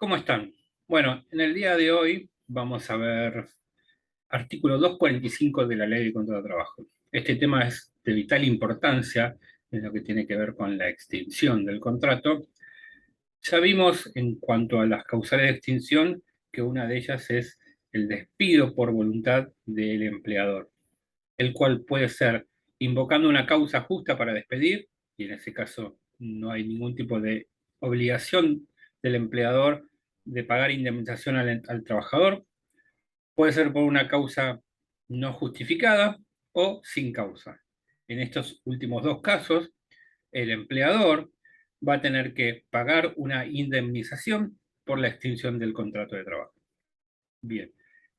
¿Cómo están? Bueno, en el día de hoy vamos a ver artículo 245 de la Ley de Contrato de Trabajo. Este tema es de vital importancia en lo que tiene que ver con la extinción del contrato. Ya vimos en cuanto a las causales de extinción que una de ellas es el despido por voluntad del empleador, el cual puede ser invocando una causa justa para despedir, y en ese caso no hay ningún tipo de obligación del empleador de pagar indemnización al trabajador. Puede ser por una causa no justificada o sin causa. En estos últimos dos casos, el empleador va a tener que pagar una indemnización por la extinción del contrato de trabajo. Bien,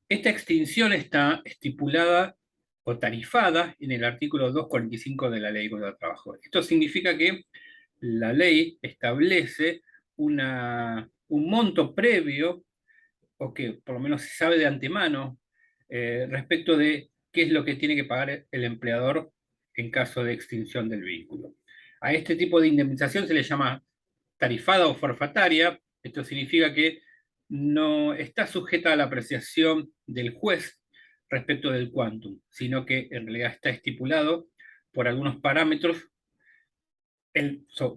esta extinción está estipulada o tarifada en el artículo 245 de la Ley de Trabajo. Esto significa que la ley establece un monto previo, o que por lo menos se sabe de antemano, respecto de qué es lo que tiene que pagar el empleador en caso de extinción del vínculo. A este tipo de indemnización se le llama tarifada o forfataria. Esto significa que no está sujeta a la apreciación del juez respecto del quantum, sino que en realidad está estipulado por algunos parámetros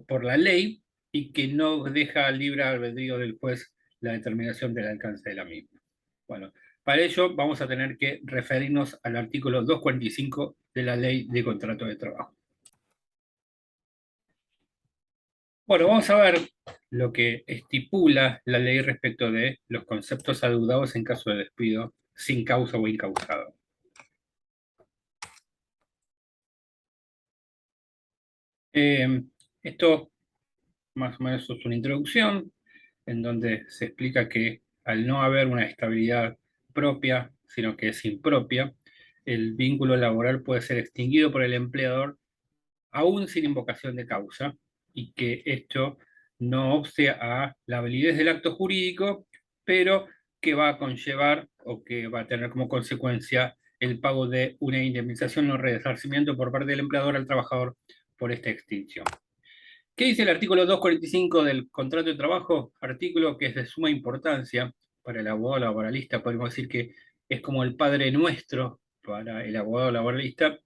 por la ley, y que no deja al libre albedrío del juez la determinación del alcance de la misma. Bueno, para ello vamos a tener que referirnos al artículo 245 de la Ley de Contrato de Trabajo. Bueno, vamos a ver lo que estipula la ley respecto de los conceptos adeudados en caso de despido sin causa o incausado. Esto más o menos es una introducción en donde se explica que al no haber una estabilidad propia, sino que es impropia, el vínculo laboral puede ser extinguido por el empleador aún sin invocación de causa, y que esto no obste a la validez del acto jurídico, pero que va a conllevar o que va a tener como consecuencia el pago de una indemnización o resarcimiento por parte del empleador al trabajador por esta extinción. ¿Qué dice el artículo 245 del contrato de trabajo? Artículo que es de suma importancia para el abogado laboralista. Podemos decir que es como el padre nuestro para el abogado laboralista.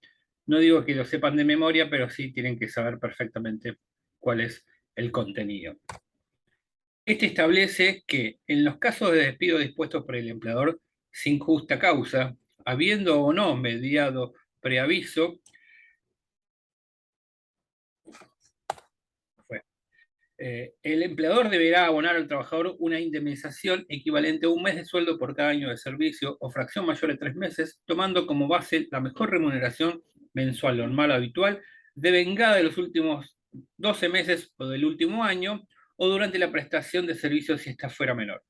No digo que lo sepan de memoria, pero sí tienen que saber perfectamente cuál es el contenido. Este establece que en los casos de despido dispuestos por el empleador sin justa causa, habiendo o no mediado preaviso, el empleador deberá abonar al trabajador una indemnización equivalente a un mes de sueldo por cada año de servicio o fracción mayor de 3 meses, tomando como base la mejor remuneración mensual normal habitual, devengada de los últimos 12 meses o del último año, o durante la prestación de servicios si ésta fuera menor.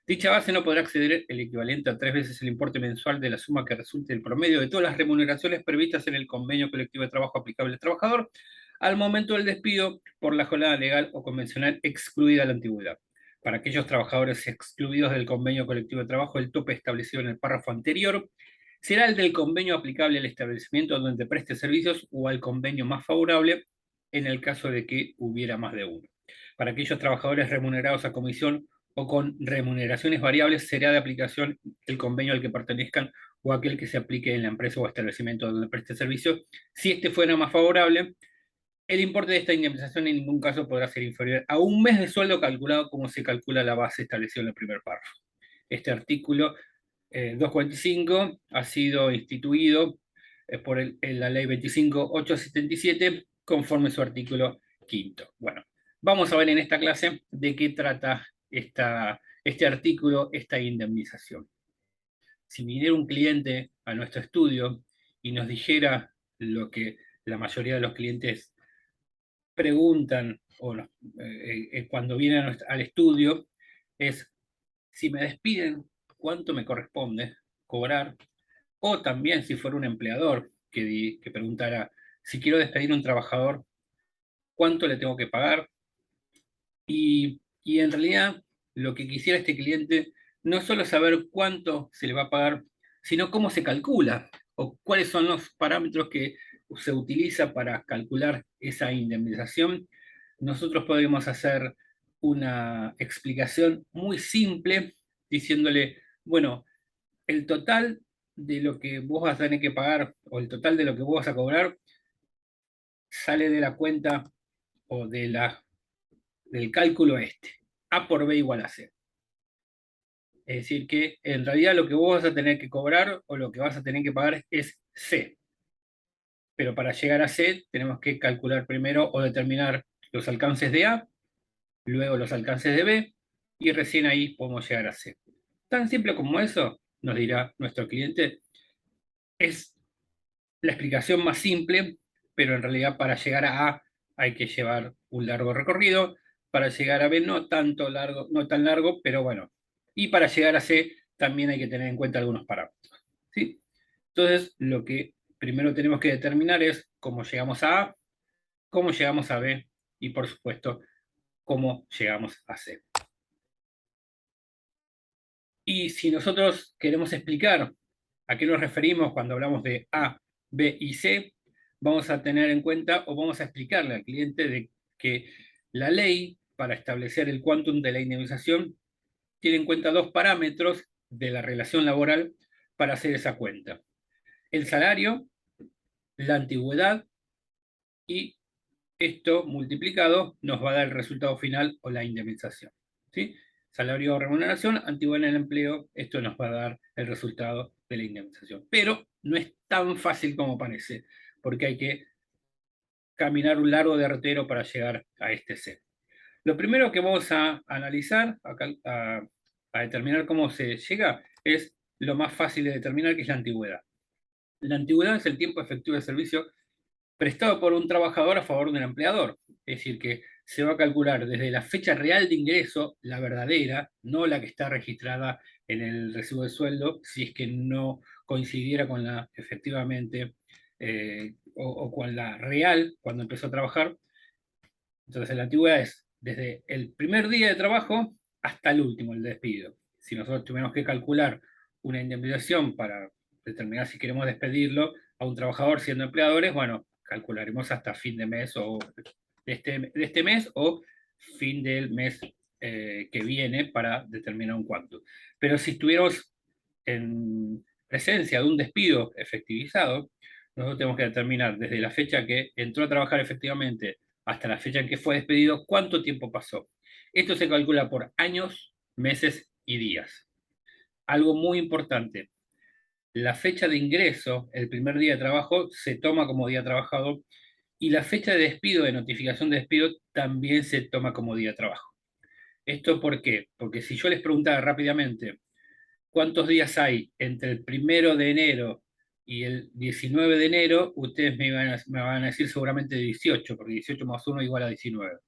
Dicha base no podrá exceder el equivalente a 3 veces el importe mensual de la suma que resulte del promedio de todas las remuneraciones previstas en el convenio colectivo de trabajo aplicable al trabajador al momento del despido por la jornada legal o convencional excluida la antigüedad. Para aquellos trabajadores excluidos del convenio colectivo de trabajo, el tope establecido en el párrafo anterior será el del convenio aplicable al establecimiento donde preste servicios o al convenio más favorable en el caso de que hubiera más de uno. Para aquellos trabajadores remunerados a comisión o con remuneraciones variables, será de aplicación el convenio al que pertenezcan o aquel que se aplique en la empresa o establecimiento donde preste servicios. Si este fuera más favorable, el importe de esta indemnización en ningún caso podrá ser inferior a un mes de sueldo calculado como se calcula la base establecida en el primer párrafo. Este artículo 245 ha sido instituido por la ley 25.877 conforme su artículo quinto. Bueno, vamos a ver en esta clase de qué trata este artículo, esta indemnización. Si viniera un cliente a nuestro estudio y nos dijera lo que la mayoría de los clientes preguntan cuando vienen al estudio, es si me despiden, ¿cuánto me corresponde cobrar? O también si fuera un empleador que preguntara, si quiero despedir a un trabajador, ¿cuánto le tengo que pagar? Y en realidad lo que quisiera este cliente no es solo saber cuánto se le va a pagar, sino cómo se calcula o cuáles son los parámetros que se utiliza para calcular esa indemnización. Nosotros podemos hacer una explicación muy simple diciéndole, bueno, el total de lo que vos vas a tener que pagar o el total de lo que vos vas a cobrar sale de la cuenta o del cálculo este. A por B igual a C. Es decir, que en realidad lo que vos vas a tener que cobrar o lo que vas a tener que pagar es C. Pero para llegar a C tenemos que calcular primero o determinar los alcances de A, luego los alcances de B, y recién ahí podemos llegar a C. Tan simple como eso, nos dirá nuestro cliente, es la explicación más simple, pero en realidad para llegar a A hay que llevar un largo recorrido, para llegar a B no tanto largo, no tan largo, pero bueno. Y para llegar a C también hay que tener en cuenta algunos parámetros. ¿Sí? Entonces, lo que primero tenemos que determinar es cómo llegamos a A, cómo llegamos a B y, por supuesto, cómo llegamos a C. Y si nosotros queremos explicar a qué nos referimos cuando hablamos de A, B y C, vamos a tener en cuenta o vamos a explicarle al cliente de que la ley para establecer el quantum de la indemnización tiene en cuenta dos parámetros de la relación laboral para hacer esa cuenta. El salario, la antigüedad y esto multiplicado nos va a dar el resultado final o la indemnización. ¿Sí? Salario o remuneración, antigüedad en el empleo, esto nos va a dar el resultado de la indemnización. Pero no es tan fácil como parece, porque hay que caminar un largo derrotero para llegar a este C. Lo primero que vamos a analizar, a determinar cómo se llega, es lo más fácil de determinar, que es la antigüedad. La antigüedad es el tiempo efectivo de servicio prestado por un trabajador a favor del empleador. Es decir, que se va a calcular desde la fecha real de ingreso, la verdadera, no la que está registrada en el recibo de sueldo, si es que no coincidiera con la efectivamente o con la real cuando empezó a trabajar. Entonces, la antigüedad es desde el primer día de trabajo hasta el último, el despido. Si nosotros tuviéramos que calcular una indemnización para determinar si queremos despedirlo a un trabajador siendo empleadores, bueno, calcularemos hasta fin de mes o de este mes o fin del mes que viene para determinar un cuánto. Pero si estuviéramos en presencia de un despido efectivizado, nosotros tenemos que determinar desde la fecha que entró a trabajar efectivamente hasta la fecha en que fue despedido, cuánto tiempo pasó. Esto se calcula por años, meses y días. Algo muy importante, la fecha de ingreso, el primer día de trabajo, se toma como día trabajado y la fecha de despido, de notificación de despido, también se toma como día de trabajo. ¿Esto por qué? Porque si yo les preguntara rápidamente cuántos días hay entre el 1 de enero y el 19 de enero, ustedes me van a decir seguramente 18, porque 18 más 1 igual a 19.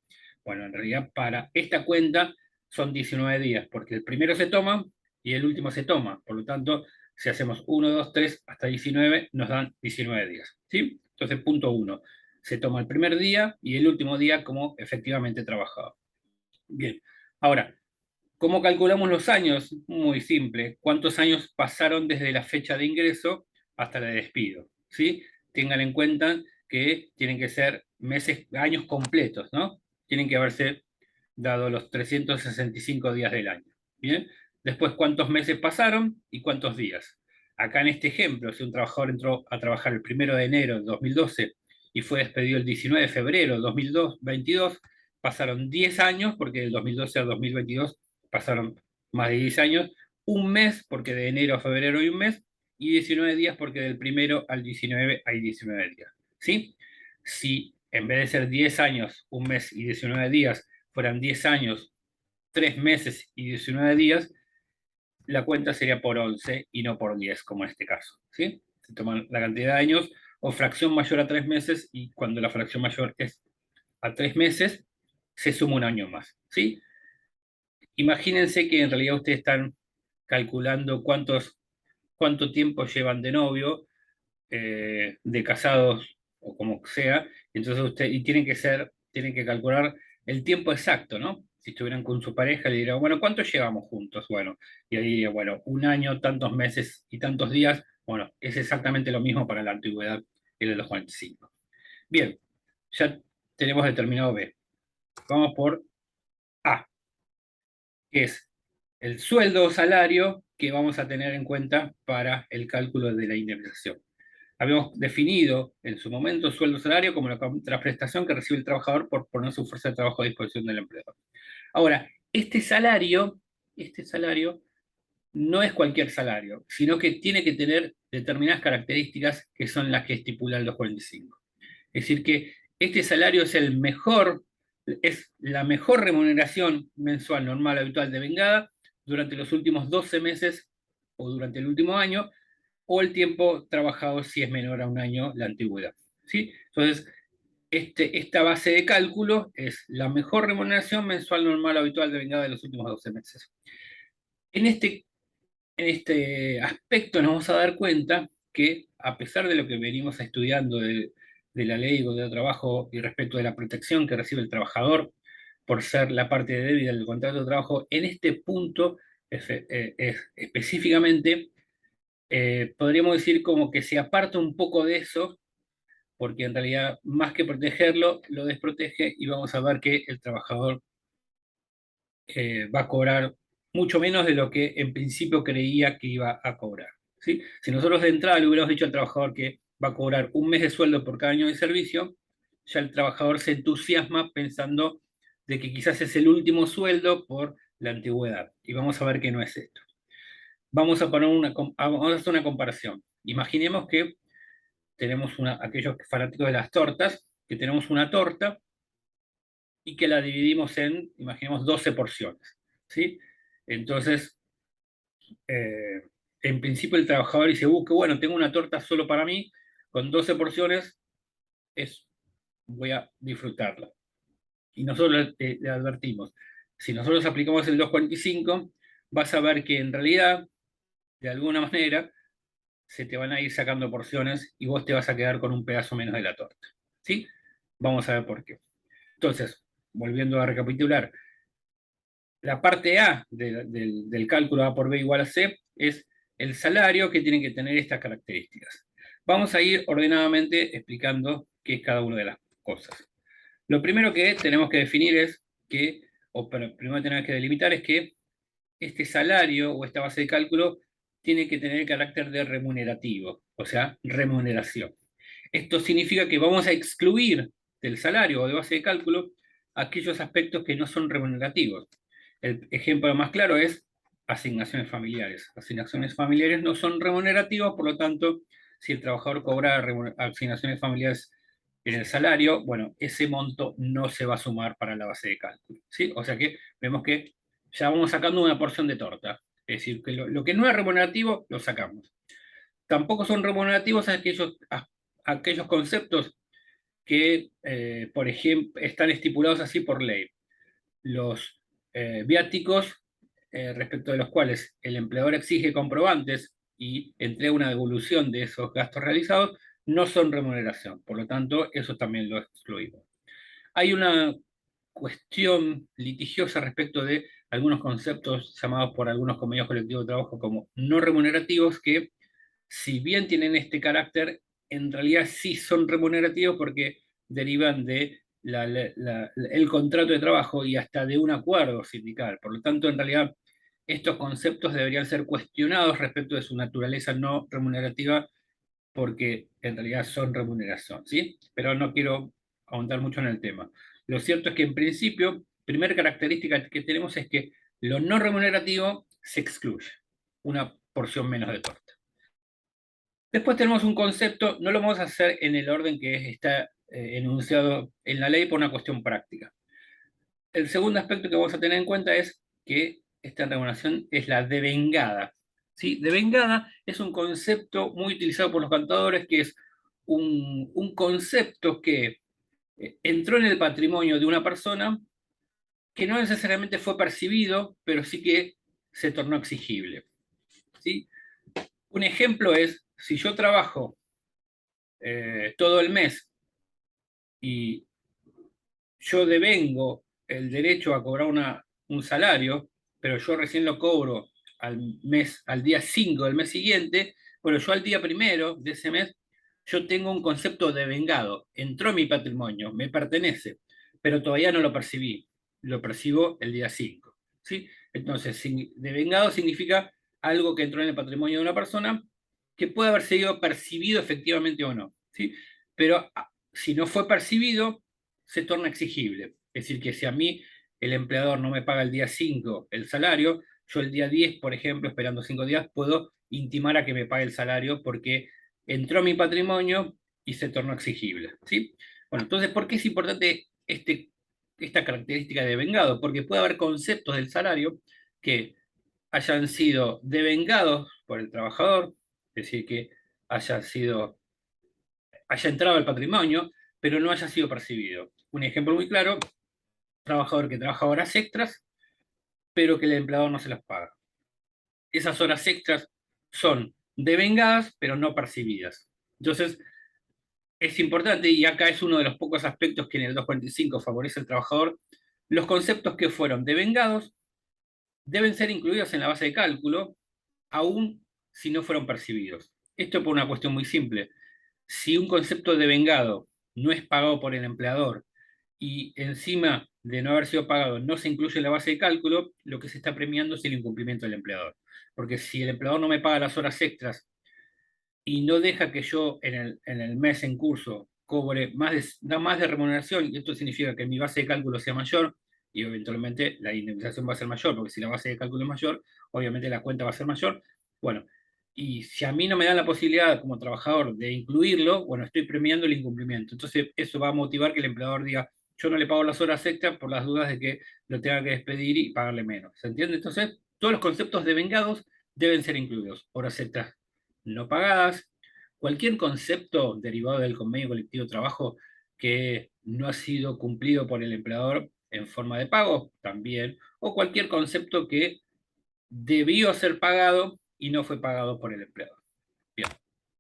Bueno, en realidad para esta cuenta son 19 días, porque el primero se toma y el último se toma. Por lo tanto, si hacemos 1, 2, 3 hasta 19, nos dan 19 días. ¿Sí? Entonces, punto 1. Se toma el primer día y el último día como efectivamente trabajado. Bien. Ahora, ¿cómo calculamos los años? Muy simple. ¿Cuántos años pasaron desde la fecha de ingreso hasta la de despido? ¿Sí? Tengan en cuenta que tienen que ser meses, años completos, ¿no? Tienen que haberse dado los 365 días del año. ¿Bien? Después, ¿cuántos meses pasaron y cuántos días? Acá en este ejemplo, si un trabajador entró a trabajar el 1 de enero de 2012 y fue despedido el 19 de febrero de 2022, pasaron 10 años, porque del 2012 al 2022 pasaron más de 10 años, un mes, porque de enero a febrero hay un mes, y 19 días, porque del 1 al 19 hay 19 días. ¿Sí? Si en vez de ser 10 años, un mes y 19 días, fueran 10 años, 3 meses y 19 días, la cuenta sería por 11 y no por 10, como en este caso. ¿Sí? Se toman la cantidad de años o fracción mayor a 3 meses, y cuando la fracción mayor es a 3 meses, se suma un año más. ¿Sí? Imagínense que en realidad ustedes están calculando cuánto tiempo llevan de novio, de casados o como sea, entonces y tienen que calcular el tiempo exacto, ¿no? Si estuvieran con su pareja, le dirán, bueno, ¿cuánto llevamos juntos? Bueno, y ahí diría, bueno, un año, tantos meses y tantos días, bueno, es exactamente lo mismo para la antigüedad y de los 45. Bien, ya tenemos determinado B. Vamos por A. que es el sueldo o salario que vamos a tener en cuenta para el cálculo de la indemnización. Habíamos definido en su momento sueldo salario como la contraprestación que recibe el trabajador por poner su fuerza de trabajo a disposición del empleador. Ahora, este salario no es cualquier salario, sino que tiene que tener determinadas características que son las que estipula el 245. Es decir, que este salario es la mejor remuneración mensual normal habitual de vengada durante los últimos 12 meses o durante el último año, o el tiempo trabajado si es menor a un año la antigüedad. ¿Sí? Entonces, esta base de cálculo es la mejor remuneración mensual normal habitual de vengada de los últimos 12 meses. En este aspecto nos vamos a dar cuenta que, a pesar de lo que venimos estudiando de la ley de trabajo y respecto de la protección que recibe el trabajador por ser la parte débita del contrato de trabajo, en este punto específicamente podríamos decir como que se aparta un poco de eso, porque en realidad más que protegerlo, lo desprotege y vamos a ver que el trabajador va a cobrar mucho menos de lo que en principio creía que iba a cobrar. ¿Sí? Si nosotros de entrada le hubiéramos dicho al trabajador que va a cobrar un mes de sueldo por cada año de servicio, ya el trabajador se entusiasma pensando de que quizás es el último sueldo por la antigüedad. Y vamos a ver que no es esto. Vamos a hacer una comparación. Imaginemos que tenemos aquellos fanáticos de las tortas, que tenemos una torta y que la dividimos en, imaginemos, 12 porciones. ¿Sí? Entonces, eh, en principio el trabajador dice, que bueno, tengo una torta solo para mí, con 12 porciones, voy a disfrutarla. Y nosotros le advertimos, si nosotros aplicamos el 245, vas a ver que en realidad, de alguna manera, se te van a ir sacando porciones y vos te vas a quedar con un pedazo menos de la torta. ¿Sí? Vamos a ver por qué. Entonces, volviendo a recapitular, la parte A del cálculo A por B igual a C es el salario que tiene que tener estas características. Vamos a ir ordenadamente explicando qué es cada una de las cosas. Lo primero que tenemos que definir es que, o primero tenemos que delimitar es que este salario o esta base de cálculo tiene que tener carácter de remunerativo, o sea, remuneración. Esto significa que vamos a excluir del salario o de base de cálculo aquellos aspectos que no son remunerativos. El ejemplo más claro es asignaciones familiares. Asignaciones familiares no son remunerativos, por lo tanto, si el trabajador cobra asignaciones familiares en el salario, bueno, ese monto no se va a sumar para la base de cálculo. ¿Sí? O sea que vemos que ya vamos sacando una porción de torta. Es decir, que lo que no es remunerativo, lo sacamos. Tampoco son remunerativos aquellos conceptos que, por ejemplo, están estipulados así por ley. Los viáticos, respecto de los cuales el empleador exige comprobantes y entrega una devolución de esos gastos realizados, no son remuneración. Por lo tanto, eso también lo excluimos. Hay una cuestión litigiosa respecto de algunos conceptos llamados por algunos convenios colectivos de trabajo como no remunerativos, que si bien tienen este carácter, en realidad sí son remunerativos porque derivan de el contrato de trabajo y hasta de un acuerdo sindical. Por lo tanto, en realidad, estos conceptos deberían ser cuestionados respecto de su naturaleza no remunerativa porque en realidad son remuneración, ¿sí? Pero no quiero ahondar mucho en el tema. Lo cierto es que en principio, primera característica que tenemos es que lo no remunerativo se excluye, una porción menos de torta. Después tenemos un concepto, no lo vamos a hacer en el orden que está enunciado en la ley por una cuestión práctica. El segundo aspecto que vamos a tener en cuenta es que esta regulación es la devengada. ¿Sí? Devengada es un concepto muy utilizado por los contadores, que es un concepto que entró en el patrimonio de una persona que no necesariamente fue percibido, pero sí que se tornó exigible. ¿Sí? Un ejemplo es, si yo trabajo todo el mes y yo devengo el derecho a cobrar un salario, pero yo recién lo cobro al día 5 del mes siguiente, bueno, yo al día primero de ese mes, yo tengo un concepto de vengado, entró en mi patrimonio, me pertenece, pero todavía no lo percibí, lo percibo el día 5. ¿Sí? Entonces, devengado significa algo que entró en el patrimonio de una persona que puede haber sido percibido efectivamente o no, ¿sí? Pero si no fue percibido, se torna exigible. Es decir, que si a mí el empleador no me paga el día 5 el salario, yo el día 10, por ejemplo, esperando 5 días, puedo intimar a que me pague el salario porque entró a mi patrimonio y se tornó exigible, ¿sí? Bueno, entonces, ¿por qué es importante esta característica de devengado? Porque puede haber conceptos del salario que hayan sido devengados por el trabajador, es decir, que haya entrado al patrimonio, pero no haya sido percibido. Un ejemplo muy claro, trabajador que trabaja horas extras, pero que el empleador no se las paga. Esas horas extras son devengadas, pero no percibidas. Entonces, es importante, y acá es uno de los pocos aspectos que en el 245 favorece al trabajador, los conceptos que fueron devengados deben ser incluidos en la base de cálculo, aun si no fueron percibidos. Esto por una cuestión muy simple. Si un concepto devengado no es pagado por el empleador y encima de no haber sido pagado no se incluye en la base de cálculo, lo que se está premiando es el incumplimiento del empleador. Porque si el empleador no me paga las horas extras y no deja que yo en el mes en curso cobre da más de remuneración, y esto significa que mi base de cálculo sea mayor, y eventualmente la indemnización va a ser mayor, porque si la base de cálculo es mayor, obviamente la cuenta va a ser mayor. Bueno, y si a mí no me dan la posibilidad como trabajador de incluirlo, bueno, estoy premiando el incumplimiento. Entonces eso va a motivar que el empleador diga, yo no le pago las horas extras por las dudas de que lo tenga que despedir y pagarle menos. ¿Se entiende? Entonces, todos los conceptos de vengados deben ser incluidos. Horas extras no pagadas, cualquier concepto derivado del convenio colectivo de trabajo que no ha sido cumplido por el empleador en forma de pago, también, o cualquier concepto que debió ser pagado y no fue pagado por el empleador. Bien,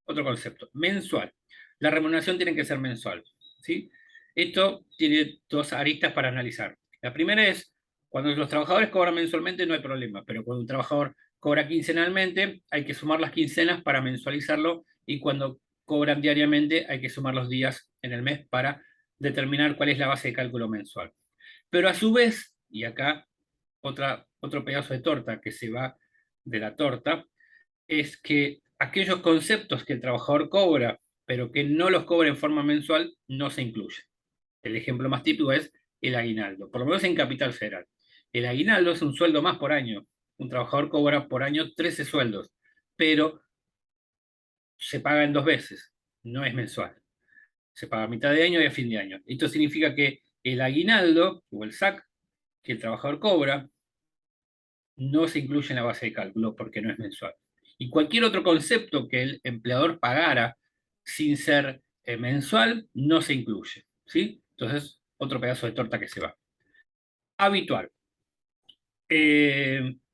otro concepto, mensual. La remuneración tiene que ser mensual, ¿sí? Esto tiene dos aristas para analizar. La primera es, cuando los trabajadores cobran mensualmente no hay problema, pero cuando un trabajador cobra quincenalmente, hay que sumar las quincenas para mensualizarlo, y cuando cobran diariamente hay que sumar los días en el mes para determinar cuál es la base de cálculo mensual. Pero a su vez, y acá otro pedazo de torta que se va de la torta, es que aquellos conceptos que el trabajador cobra, pero que no los cobra en forma mensual, no se incluyen. El ejemplo más típico es el aguinaldo, por lo menos en Capital Federal. El aguinaldo es un sueldo más por año. Un trabajador cobra por año 13 sueldos, pero se paga en 2 veces, no es mensual. Se paga a mitad de año y a fin de año. Esto significa que el aguinaldo o el SAC que el trabajador cobra no se incluye en la base de cálculo porque no es mensual. Y cualquier otro concepto que el empleador pagara sin ser mensual no se incluye, ¿sí? Entonces, otro pedazo de torta que se va. Habitual.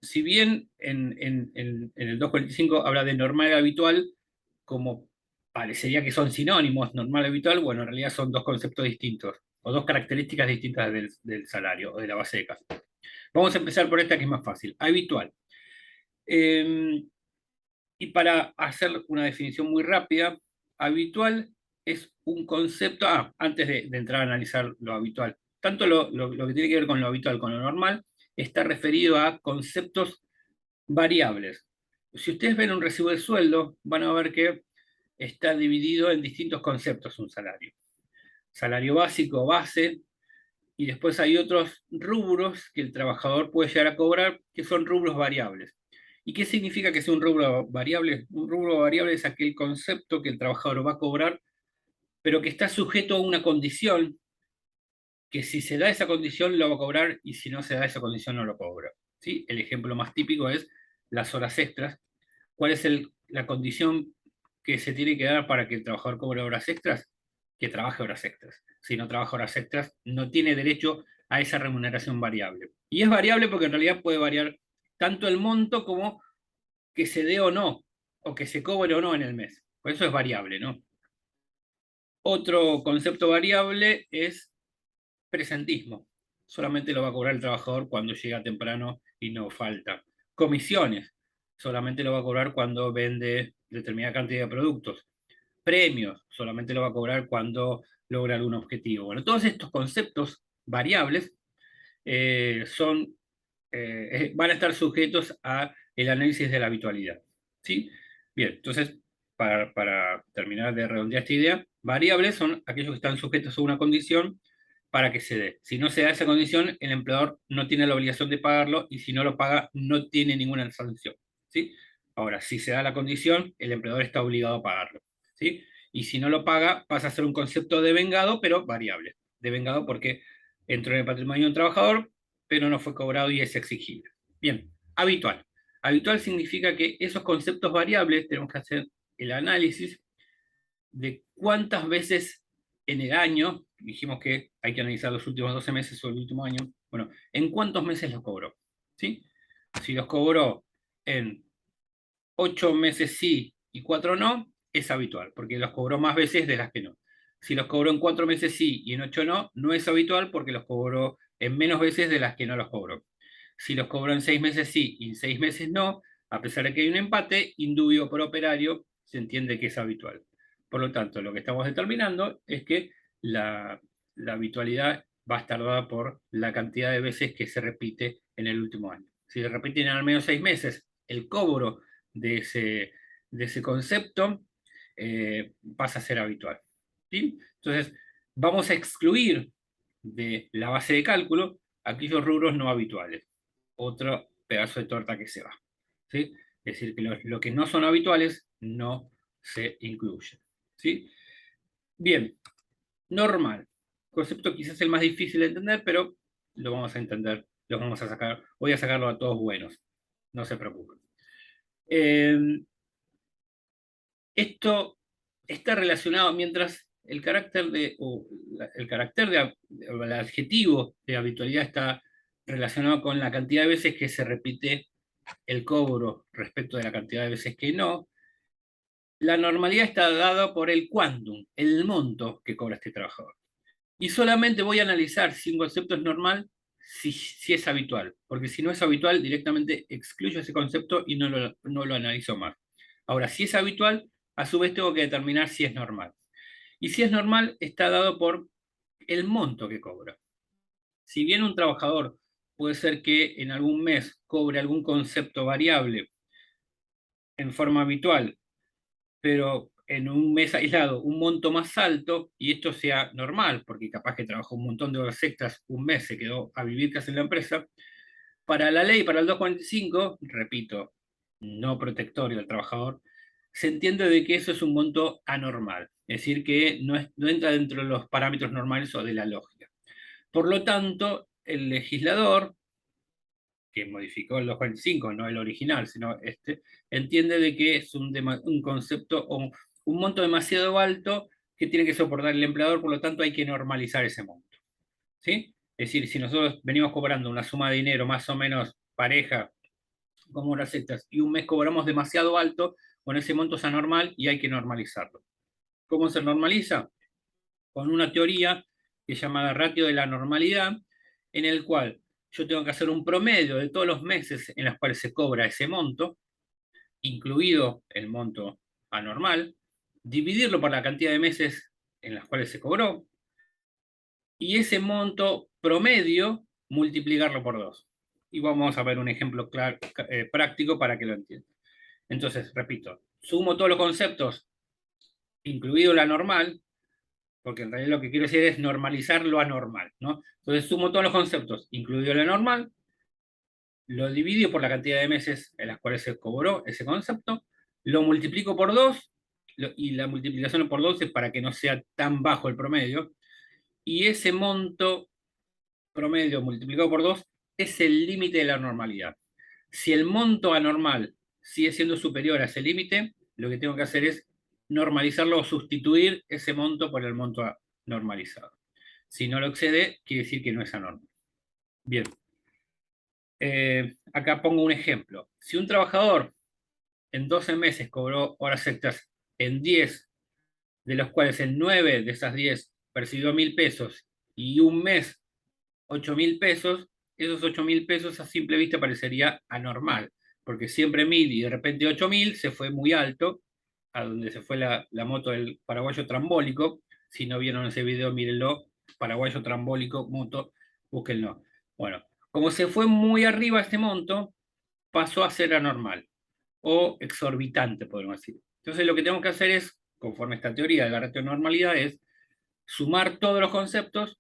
Si bien en el 245 habla de normal y habitual, como parecería que son sinónimos, normal y habitual, bueno, en realidad son dos conceptos distintos, o dos características distintas del salario o de la base de cálculo. Vamos a empezar por esta que es más fácil. Habitual. Eh, y para hacer una definición muy rápida, habitual es un concepto, antes de entrar a analizar lo habitual, tanto lo que tiene que ver con lo habitual, con lo normal, está referido a conceptos variables. Si ustedes ven un recibo de sueldo, van a ver que está dividido en distintos conceptos un salario. Salario básico, base, y después hay otros rubros que el trabajador puede llegar a cobrar, que son rubros variables. ¿Y qué significa que sea un rubro variable? Un rubro variable es aquel concepto que el trabajador va a cobrar, pero que está sujeto a una condición, que si se da esa condición lo va a cobrar y si no se da esa condición no lo cobra. ¿Sí? El ejemplo más típico es las horas extras. ¿Cuál es la condición que se tiene que dar para que el trabajador cobre horas extras? Que trabaje horas extras. Si no trabaja horas extras, no tiene derecho a esa remuneración variable. Y es variable porque en realidad puede variar tanto el monto como que se dé o no, o que se cobre o no en el mes. Por eso es variable, ¿no? Otro concepto variable es presentismo. Solamente lo va a cobrar el trabajador cuando llega temprano y no falta. Comisiones. Solamente lo va a cobrar cuando vende determinada cantidad de productos. Premios. Solamente lo va a cobrar cuando logra algún objetivo. Bueno, todos estos conceptos variables son van a estar sujetos a el análisis de la habitualidad. ¿Sí? Bien, entonces, para terminar de redondear esta idea, variables son aquellos que están sujetos a una condición para que se dé. Si no se da esa condición, el empleador no tiene la obligación de pagarlo y si no lo paga, no tiene ninguna sanción. ¿Sí? Ahora, si se da la condición, el empleador está obligado a pagarlo. ¿Sí? Y si no lo paga, pasa a ser un concepto de vengado, pero variable. De vengado porque entró en el patrimonio de un trabajador, pero no fue cobrado y es exigible. Bien, habitual. Habitual significa que esos conceptos variables tenemos que hacer el análisis de cuántas veces en el año, dijimos que hay que analizar los últimos 12 meses o el último año, bueno, en cuántos meses los cobró. ¿Sí? Si los cobró en 8 meses sí y 4 no, es habitual, porque los cobró más veces de las que no. Si los cobró en 4 meses sí y en 8 no, no es habitual porque los cobró en menos veces de las que no los cobró. Si los cobró en 6 meses sí y en 6 meses no, a pesar de que hay un empate, indubio por operario, se entiende que es habitual. Por lo tanto, lo que estamos determinando es que la habitualidad va a estar dada por la cantidad de veces que se repite en el último año. Si se repiten al menos 6 meses, el cobro de ese concepto pasa a ser habitual. ¿Sí? Entonces, vamos a excluir de la base de cálculo aquellos rubros no habituales. Otro pedazo de torta que se va. ¿Sí? Es decir, que lo que no son habituales no se incluyen. ¿Sí? Bien, normal. Concepto quizás el más difícil de entender, pero lo vamos a entender, lo vamos a sacar. Voy a sacarlo a todos buenos, no se preocupen. Eh, Esto está relacionado mientras el carácter el carácter o el adjetivo de habitualidad está relacionado con la cantidad de veces que se repite el cobro respecto de la cantidad de veces que no. La normalidad está dada por el quantum, el monto que cobra este trabajador. Y solamente voy a analizar si un concepto es normal si es habitual, porque si no es habitual, directamente excluyo ese concepto y no lo analizo más. Ahora, si es habitual, a su vez tengo que determinar si es normal. Y si es normal, está dado por el monto que cobra. Si bien un trabajador puede ser que en algún mes cobre algún concepto variable en forma habitual, pero en un mes aislado un monto más alto y esto sea normal, porque capaz que trabajó un montón de horas extras, un mes se quedó a vivir casi en la empresa, para la ley, para el 245, repito, no protectorio del trabajador, se entiende de que eso es un monto anormal, es decir, que no entra dentro de los parámetros normales o de la lógica. Por lo tanto, el legislador, que modificó el 245, no el original, sino este, entiende de que es un concepto o un monto demasiado alto que tiene que soportar el empleador, por lo tanto hay que normalizar ese monto. ¿Sí? Es decir, si nosotros venimos cobrando una suma de dinero más o menos pareja como horas extras y un mes cobramos demasiado alto, bueno, ese monto es anormal y hay que normalizarlo. ¿Cómo se normaliza? Con una teoría que es llamada ratio de la normalidad, en el cual yo tengo que hacer un promedio de todos los meses en los cuales se cobra ese monto, incluido el monto anormal, dividirlo por la cantidad de meses en las cuales se cobró, y ese monto promedio multiplicarlo por 2. Y vamos a ver un ejemplo práctico para que lo entiendan. Entonces, repito, sumo todos los conceptos, incluido la normal, porque en realidad lo que quiero decir es normalizar lo anormal, ¿no? Entonces sumo todos los conceptos, incluido lo normal, lo divido por la cantidad de meses en las cuales se cobró ese concepto, lo multiplico por 2, y la multiplicación por 2 es para que no sea tan bajo el promedio, y ese monto promedio multiplicado por 2 es el límite de la normalidad. Si el monto anormal sigue siendo superior a ese límite, lo que tengo que hacer es normalizarlo o sustituir ese monto por el monto normalizado. Si no lo excede, quiere decir que no es anormal. Bien. Acá pongo un ejemplo. Si un trabajador en 12 meses cobró horas extras en 10, de los cuales en 9 de esas 10 percibió 1.000 pesos y un mes 8.000 pesos, esos 8.000 pesos a simple vista parecería anormal, porque siempre 1.000 y de repente 8.000 se fue muy alto, a donde se fue la moto del paraguayo trambólico. Si no vieron ese video, mírenlo, paraguayo trambólico, moto, búsquenlo. Bueno, Como se fue muy arriba este monto, pasó a ser anormal o exorbitante, podemos decir. Entonces lo que tenemos que hacer es, conforme a esta teoría de la racionalidad, es sumar todos los conceptos,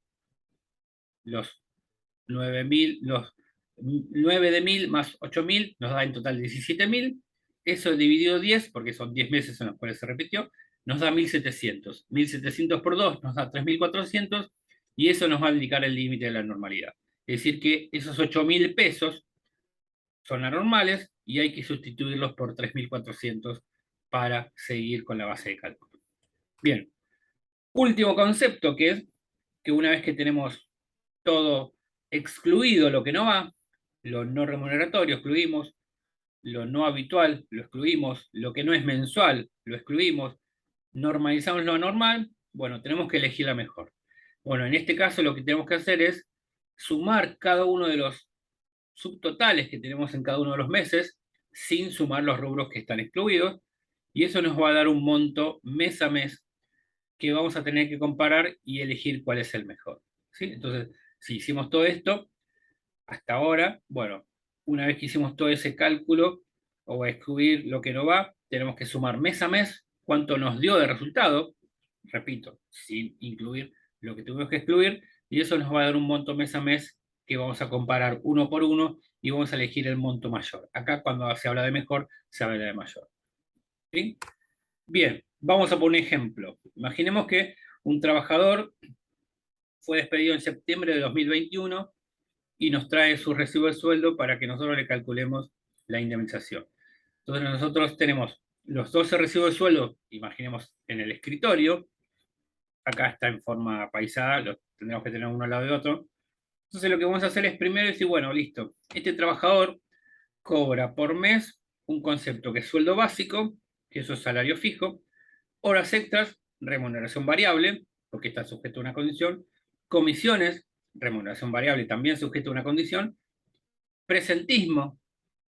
los 9.000, los 9 de 1.000 más 8.000 nos da en total 17.000. Eso dividido 10, porque son 10 meses en los cuales se repitió, nos da 1.700. 1.700 por 2 nos da 3.400 y eso nos va a indicar el límite de la normalidad. Es decir, que esos 8.000 pesos son anormales y hay que sustituirlos por 3.400 para seguir con la base de cálculo. Bien, último concepto que es que una vez que tenemos todo excluido lo que no va, lo no remuneratorio excluimos, lo no habitual lo excluimos, lo que no es mensual lo excluimos, normalizamos lo anormal, bueno, tenemos que elegir la mejor. Bueno, en este caso lo que tenemos que hacer es sumar cada uno de los subtotales que tenemos en cada uno de los meses, sin sumar los rubros que están excluidos, y eso nos va a dar un monto mes a mes que vamos a tener que comparar y elegir cuál es el mejor. ¿Sí? Entonces, si hicimos todo esto, hasta ahora, bueno, una vez que hicimos todo ese cálculo, o excluir lo que no va, tenemos que sumar mes a mes cuánto nos dio de resultado, repito, sin incluir lo que tuvimos que excluir, y eso nos va a dar un monto mes a mes que vamos a comparar uno por uno y vamos a elegir el monto mayor. Acá cuando se habla de mejor, se habla de mayor. ¿Sí? Bien, vamos a poner un ejemplo. Imaginemos que un trabajador fue despedido en septiembre de 2021 y nos trae su recibo de sueldo para que nosotros le calculemos la indemnización. Entonces nosotros tenemos los 12 recibos de sueldo, imaginemos en el escritorio, acá está en forma paisada, los tendremos que tener uno al lado de otro. Entonces lo que vamos a hacer es primero decir, bueno, listo, este trabajador cobra por mes un concepto que es sueldo básico, que eso es salario fijo, horas extras, remuneración variable, porque está sujeto a una condición, comisiones, remuneración variable también sujeto a una condición, presentismo,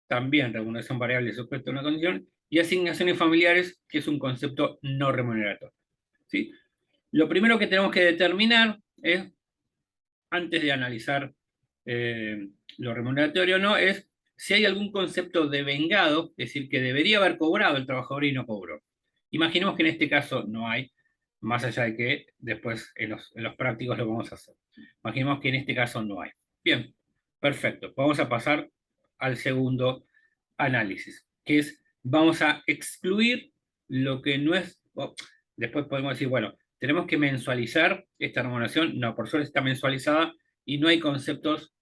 también remuneración variable sujeto a una condición, y asignaciones familiares, que es un concepto no remuneratorio. ¿Sí? Lo primero que tenemos que determinar es, antes de analizar lo remuneratorio o no, es si hay algún concepto de vengado, es decir, que debería haber cobrado el trabajador y no cobró. Imaginemos que en este caso no hay, más allá de que después en los prácticos lo vamos a hacer. Imaginemos que en este caso no hay. Bien, perfecto. Vamos a pasar al segundo análisis, que es, vamos a excluir lo que no es, después podemos decir, bueno, tenemos que mensualizar esta remuneración. No, por suerte está mensualizada y no hay conceptos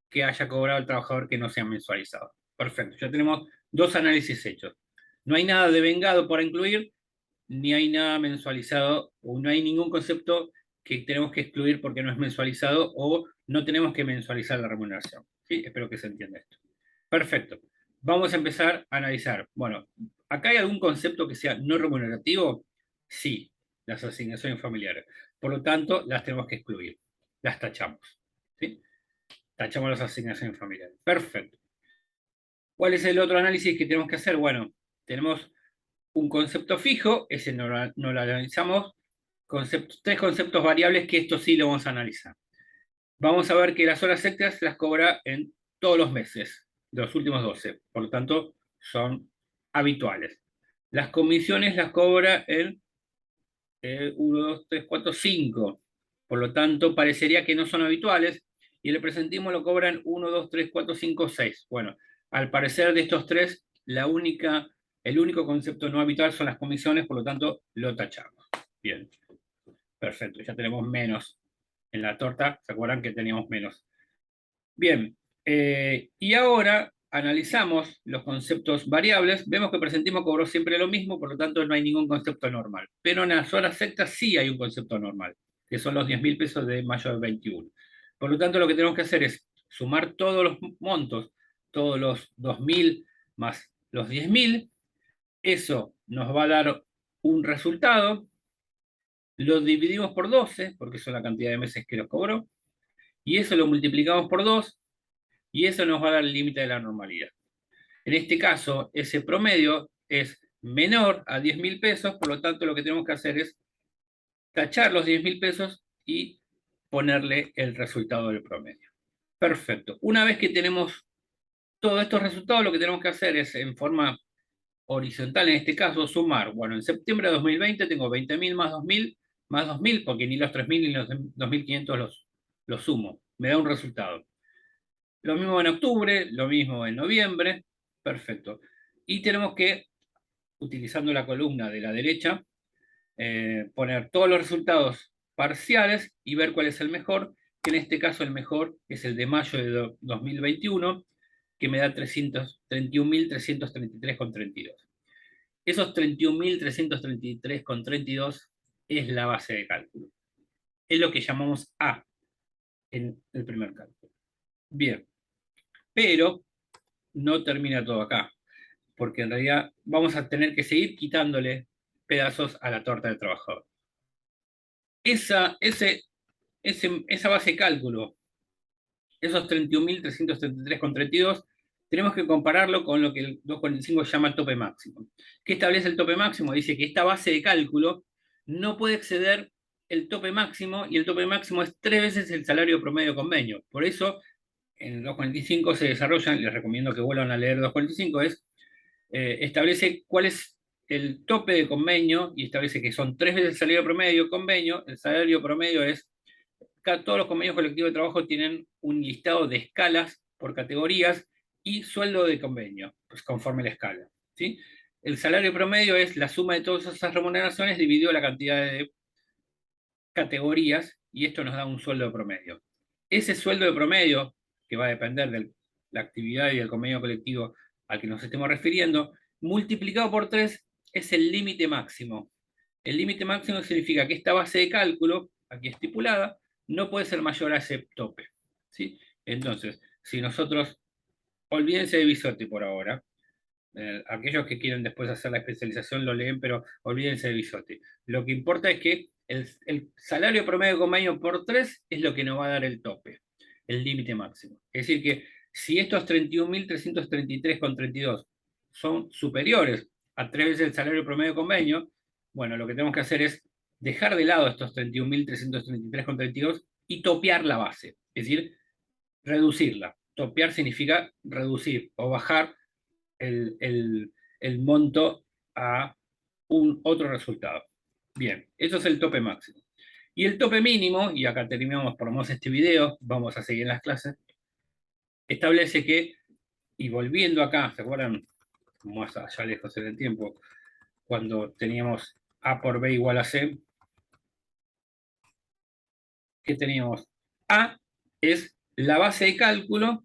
que haya cobrado el trabajador que no sean mensualizados. Perfecto, ya tenemos dos análisis hechos. No hay nada de vengado por incluir, ni hay nada mensualizado, o no hay ningún concepto que tenemos que excluir porque no es mensualizado, o no tenemos que mensualizar la remuneración. ¿Sí? Espero que se entienda esto. Perfecto. Vamos a empezar a analizar. Bueno, ¿acá hay algún concepto que sea no remunerativo? Sí, las asignaciones familiares. Por lo tanto, las tenemos que excluir. Las tachamos. ¿Sí? Tachamos las asignaciones familiares. Perfecto. ¿Cuál es el otro análisis que tenemos que hacer? Bueno, tenemos un concepto fijo, ese no lo analizamos, tres conceptos variables que esto sí lo vamos a analizar. Vamos a ver que las horas extras las cobra en todos los meses, de los últimos 12, por lo tanto son habituales. Las comisiones las cobra en 1, 2, 3, 4, 5, por lo tanto parecería que no son habituales, y el presentismo lo cobran 1, 2, 3, 4, 5, 6. Bueno, al parecer de estos tres, el único concepto no habitual son las comisiones, por lo tanto lo tachamos. Bien, perfecto, ya tenemos menos en la torta, ¿se acuerdan que teníamos menos? Bien, y ahora analizamos los conceptos variables, vemos que presentismo cobró siempre lo mismo, por lo tanto no hay ningún concepto normal. Pero en las horas extras sí hay un concepto normal, que son los 10.000 pesos de mayo del 21. Por lo tanto, lo que tenemos que hacer es sumar todos los montos, todos los 2.000 más los 10.000, eso nos va a dar un resultado, lo dividimos por 12, porque son la cantidad de meses que los cobró, y eso lo multiplicamos por 2, y eso nos va a dar el límite de la normalidad. En este caso, ese promedio es menor a 10.000 pesos, por lo tanto lo que tenemos que hacer es tachar los 10.000 pesos y ponerle el resultado del promedio. Perfecto. Una vez que tenemos todos estos resultados, lo que tenemos que hacer es, en forma horizontal en este caso, sumar. Bueno, en septiembre de 2020 tengo 20.000 más 2.000, porque ni los 3.000 ni los 2.500 los sumo. Me da un resultado. Lo mismo en octubre, lo mismo en noviembre. Perfecto. Y tenemos que, utilizando la columna de la derecha, poner todos los resultados parciales y ver cuál es el mejor, que en este caso el mejor es el de mayo de 2021, que me da 31.333,32. Esos 31.333,32 es la base de cálculo. Es lo que llamamos A en el primer cálculo. Bien, pero no termina todo acá, porque en realidad vamos a tener que seguir quitándole pedazos a la torta del trabajador. Esa base de cálculo, esos 31.333,32, tenemos que compararlo con lo que el 245 llama el tope máximo. ¿Qué establece el tope máximo? Dice que esta base de cálculo no puede exceder el tope máximo, y el tope máximo es 3 veces el salario promedio convenio. Por eso, en el 245 se desarrollan, les recomiendo que vuelvan a leer el 245, establece cuál es el tope de convenio y establece que son 3 veces el salario promedio convenio. El salario promedio es, todos los convenios colectivos de trabajo tienen un listado de escalas por categorías y sueldo de convenio, pues conforme la escala, ¿sí? El salario promedio es la suma de todas esas remuneraciones dividido la cantidad de categorías, y esto nos da un sueldo de promedio. Ese sueldo de promedio, que va a depender de la actividad y del convenio colectivo al que nos estemos refiriendo, multiplicado por 3 es el límite máximo. El límite máximo significa que esta base de cálculo, aquí estipulada, no puede ser mayor a ese tope, ¿sí? Entonces, si nosotros, olvídense de Bisotti por ahora, aquellos que quieren después hacer la especialización lo leen, pero olvídense de Bisotti. Lo que importa es que el salario promedio de convenio por 3 es lo que nos va a dar el tope, el límite máximo. Es decir, que si estos 31.333,32 son superiores a 3 veces el salario promedio de convenio, bueno, lo que tenemos que hacer es dejar de lado estos 31.333,32 y topear la base, es decir, reducirla. Topear significa reducir o bajar el monto a un otro resultado. Bien, eso es el tope máximo. Y el tope mínimo, y acá terminamos por más este video, vamos a seguir en las clases, establece que, y volviendo acá, ¿se acuerdan? Más allá lejos en el tiempo, cuando teníamos A por B igual a C, ¿qué teníamos? A es la base de cálculo,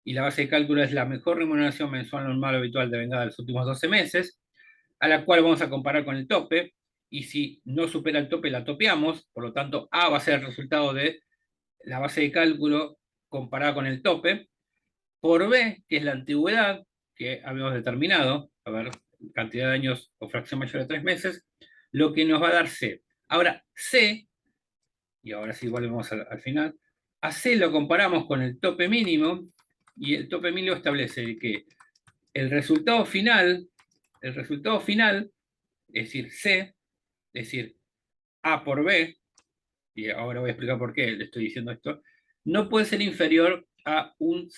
y la base de cálculo es la mejor remuneración mensual normal o habitual devengada de los últimos 12 meses, a la cual vamos a comparar con el tope, y si no supera el tope la topeamos, por lo tanto A va a ser el resultado de la base de cálculo comparada con el tope, por B, que es la antigüedad que habíamos determinado, a ver, cantidad de años o fracción mayor de 3 meses, lo que nos va a dar C. Ahora, C, y ahora sí volvemos al final, a C lo comparamos con el tope mínimo, y el tope mínimo establece que el resultado final, es decir, C, es decir, A por B, y ahora voy a explicar por qué le estoy diciendo esto, no puede ser inferior a un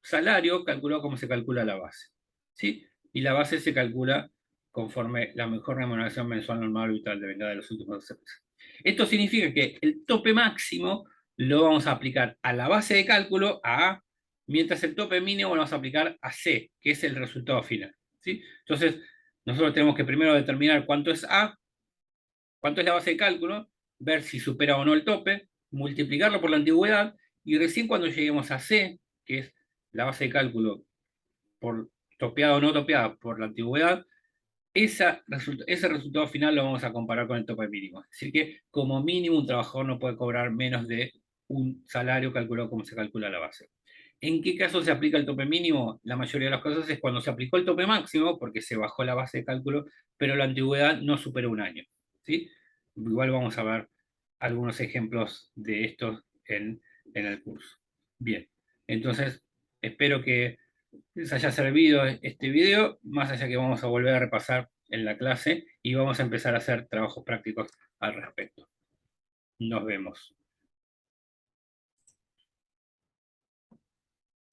salario calculado como se calcula la base, ¿sí? Y la base se calcula conforme la mejor remuneración mensual normal habitual de vengada de los últimos 12 meses. Esto significa que el tope máximo lo vamos a aplicar a la base de cálculo, a A, mientras el tope mínimo lo vamos a aplicar a C, que es el resultado final, ¿sí? Entonces, nosotros tenemos que primero determinar cuánto es A, cuánto es la base de cálculo, ver si supera o no el tope, multiplicarlo por la antigüedad, y recién cuando lleguemos a C, que es la base de cálculo por topeada o no topeada por la antigüedad, ese resultado final lo vamos a comparar con el tope mínimo. Es decir, que como mínimo un trabajador no puede cobrar menos de un salario calculado como se calcula la base. ¿En qué caso se aplica el tope mínimo? La mayoría de las cosas es cuando se aplicó el tope máximo, porque se bajó la base de cálculo, pero la antigüedad no superó un año, ¿sí? Igual vamos a ver algunos ejemplos de estos en el curso. Bien, entonces espero que les haya servido este video, más allá que vamos a volver a repasar en la clase y vamos a empezar a hacer trabajos prácticos al respecto. Nos vemos.